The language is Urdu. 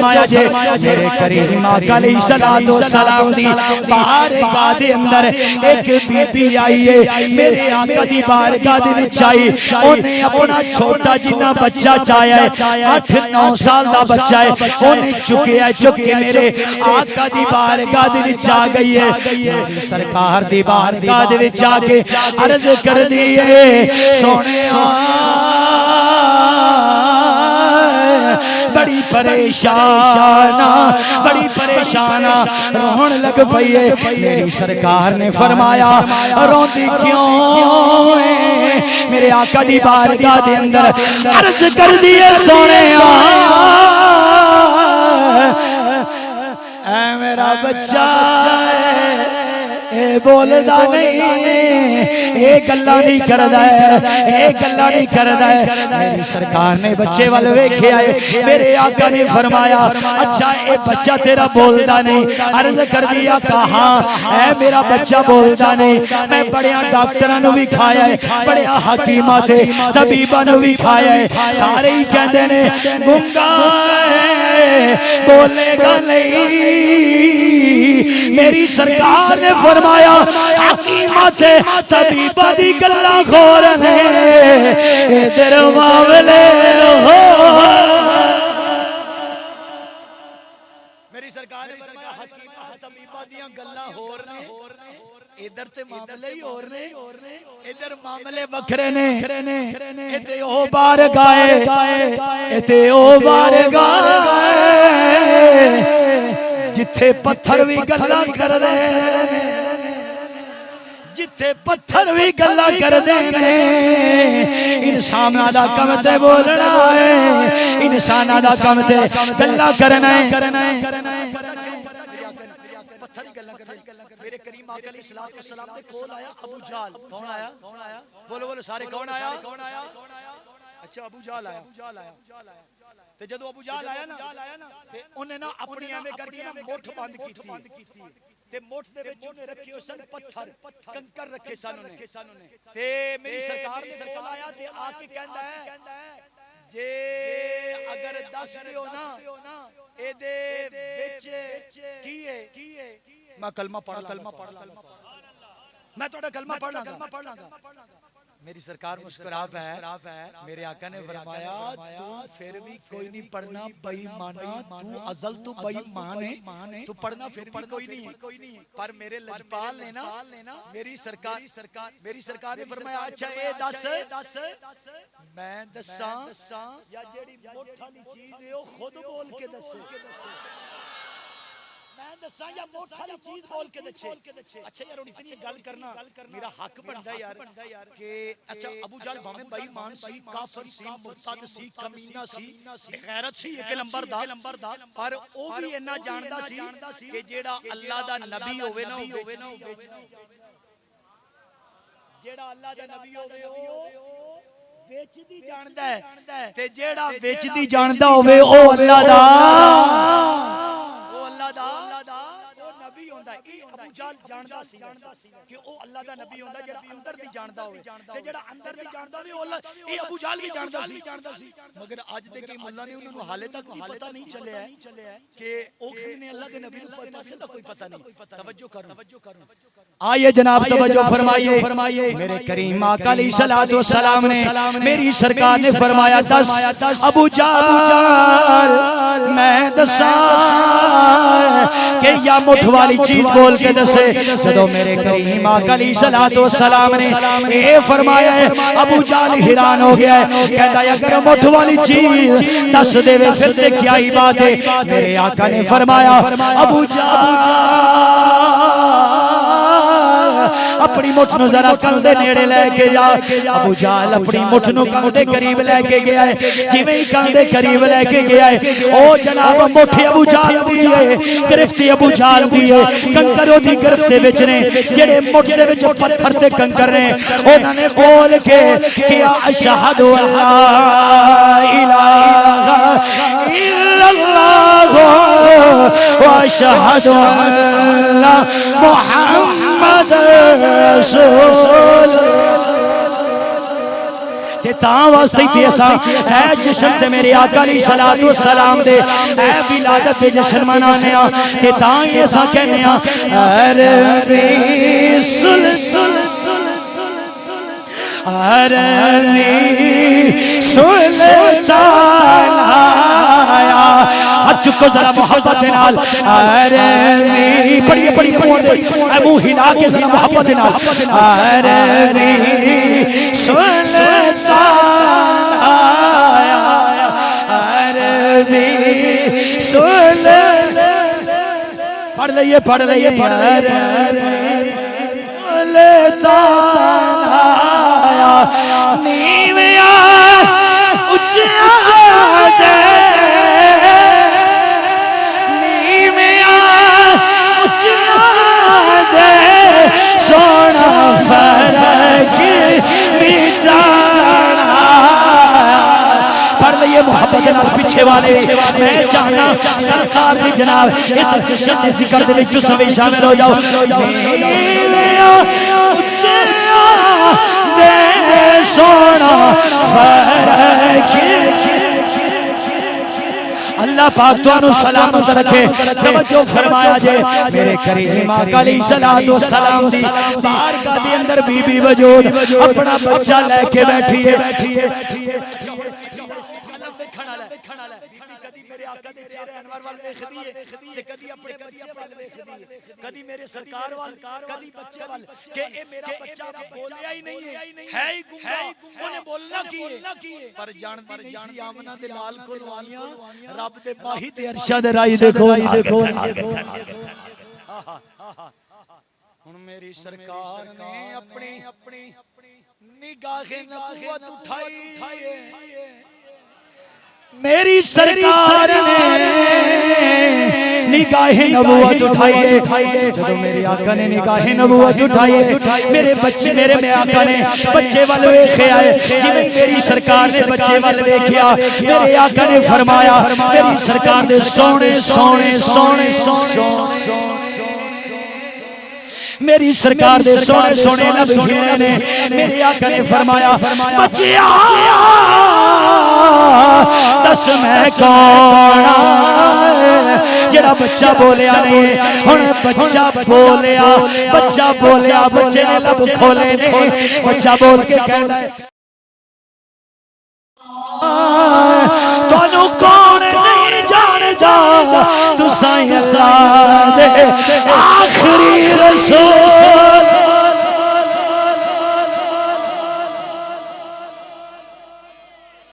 فرمایا جے میرے کریم آقا علیہ السلام دی بارگاہ دے اندر ایک بی بی آئی ہے میرے آقا دی بارگاہ دے وچ آئی انہیں اپنا چھوٹا جنا بچہ چاہیا ہے 8-9 سال دا بچہ ہے انہیں چک کے میرے آقا دی بارگاہ دے وچ آ گئی ہے میری سرکار دی بارگاہ دے وچ آ کے عرض کر دی ہے سونے بڑی پریشانہ رون لگ پئی ہے میری سرکار نے فرمایا روندی کیوں ہے میرے آقا دی بارگاہ دے اندر عرض کر دیے سونے اے میرا بچہ اے بولدا نہیں اے گلا نہیں کردا ہے میری سرکار نے بچے وال ویکھیا ہے میرے آقا نے فرمایا اچھا اے بچہ تیرا بولدا نہیں عرض کر دیا کہا اے میرا بچہ بولدا نہیں میں بڑیاں ڈاکٹراں نو بھی کھایا ہے بڑیاں حکیماں تے طبیباں نو بھی کھایا ہے سارے ہی کہندے نے گنگا بولے گا نہیں میری سرکار نے فرمایا حکیمت طبیبہ دی گلاں خور نے ادھر معاملے میری سرکار نے فرمایا حکیمت طبیبہ دی گلاں خور نے ادھر تے معاملے ہی اور نے ادھر معاملے وکھرے نے اتے او بارگاہ اتے او بارگاہ جتھے پتھر بھی گلاں کر دے جتھے پتھر بھی گلاں کر دے انسان دا کم تے بولنا ہے انسان دا کم تے گلاں کرنا ہے پتھر ہی گلاں کر میرے کریم آقا علیہ السلام دے کول آیا ابو جہل کون آیا بولو سارے کون آیا اچھا ابو جہل آیا تے جدو ابو جہل آیا نا تے انہیں نا اپنی ایویں کر کے مٹھ بند کیتی تے مٹھ دے وچ انہیں رکھے ہو سن پتھر کنکر رکھے سن انہیں تے میری سرکار نے کول آیا تے آ کے کہندا ہے جے اگر دس دیو نا اے دے وچ کی ہے میں کلمہ پڑھ میں تہاڈا کلمہ پڑھ لاں گا میری سرکار مسکرا پہ میرے آقا نے فرمایا تو پھر بھی کوئی نہیں پڑھنا بے ایمانا تو ازل تو بے ایمان ہے تو پڑھنا پھر بھی کوئی نہیں ہے پر میرے لجپال نے نا میری سرکار نے فرمایا اچھا اے دس میں دساں یا جیڑی موٹھ والی چیز ہے او خود بول کے دسے میں دساں یا موٹھ والی چیز بول کے دسے اچھا یار ہن اتنی گل کرنا میرا حق بندا یار کہ اچھا ابو جہل بھاویں بے ایمان سی کافر سی مرتد سی کمینہ سی غیرت سی ایک لمبردار پر او بھی اتنا جاندا سی کہ جیڑا اللہ دا نبی ہوے نا جیڑا اللہ دا نبی ہوے او وچ دی جاندا ہے تے جیڑا وچ دی جاندا ہوے او اللہ دا نبی ہوندا ہے اے ابو جہل جاندا سی کہ او اللہ دا نبی ہوندا جڑا اندر دی جاندا ہوے تے جڑا اندر دی جاندا ہوے او اللہ اے ابو جہل بھی جاندا سی مگر اج دے کئی مولا نے انہاں نوں حالے تک بھی پتہ نہیں چلیا ہے کہ او کہنے اللہ دے نبی نوں پاسے دا کوئی پتہ نہیں توجہ کرو آئیے جناب توجہ فرمائیے میرے کریم آقا علیہ السلام نے میری سرکار نے فرمایا دس ابو جہل میں دساں کہ یا مٹھ والی چیز بول کے دسے جدو میرے کریم آقا علیہ السلام نے اے فرمایا ہے ابو جہل حیران ہو گیا ہے کہتا ہے اگر مٹھ والی چیز دس دے وے پھر تے کیا ہی بات ہے میرے آقا نے فرمایا ابو جہل اپنی مٹھ نو ذرا کل دے نیڑے لے کے جا ابو جہل اپنی مٹھ نو کل دے قریب لے کے گیا ہے جویں ہی کل دے قریب لے کے گیا ہے او جناب مٹھ ابو جہل دی ہے گرفتی ابو جہل دی ہے کنکر دی گرفت وچ نے جڑے مٹھ دے وچ پتھر تے کنکر نے انہاں نے بول کے کیا اشہد لا الہ الا اللہ واشہد ان محمد رسول تے تاں واسطے تے اساں اے جشن تے میرے آقا علیہ الصلوۃ والسلام دے اے ولادت دے جشن منانے ہاں تے تاں ہی اساں کہنے ہاں عربی سلسل عربی سلطان آیا ہاتھ چکو ذرا محبت نال عربی پڑھیے پڑھیے منہ ہلا کے ذرا محبت نال عربی سلطان آیا عربی سلطان پڑھ لئیے سلطان آیا نیویا اچھا دے نیویا اچھا دے سونا فرق مٹانا پڑھ لئیے محبت نال پیچھے والے میں چاہنا سرکار دی جناب اس جشن سے ذکر دے جو سبھی شامل ہو جاؤ نیویا اچھا دے سونا فرق اللہ پاک تو انہوں سلامت رکھے توجہ فرمایا جے میرے کریم آقا علیہ السلام دی بارگاہ دے اندر بی بی وجود اپنا بچہ لے کے بیٹھی ہے کدی میرے سرکار وال کدی بچے وال کہ اے میرا بچہ بولیا ہی نہیں ہے ہی گنگا انہیں بولنا کی پر جاندی نہیں سی آمنہ دے لال کو آئیاں رب دے باہی تے ارشاد رائی دیکھو ہن میری سرکار نے اپنی نگاہ نبوت اٹھائی میری سرکار نے نگاہ نبوت اٹھائی جب میرے آقا نے نگاہ نبوت اٹھائی میرے بچے میرے آقا نے بچے والے دیکھے آئے جنہیں میری سرکار نے بچے والے دیکھیا میرے آقا نے فرمایا میری سرکار نے سونے سونے سونے سونے میری سرکار دے سونے سونے لب ہلے نے میرے آقا نے فرمایا بچیا دس میں کون جڑا بچہ بولیا نہیں ہن بچہ بولیا بچے نے لب کھولے نے بچہ بول کے کہندا ہے تانوں کون نہیں جان جا تو سائیں اللہ دے آخری رسول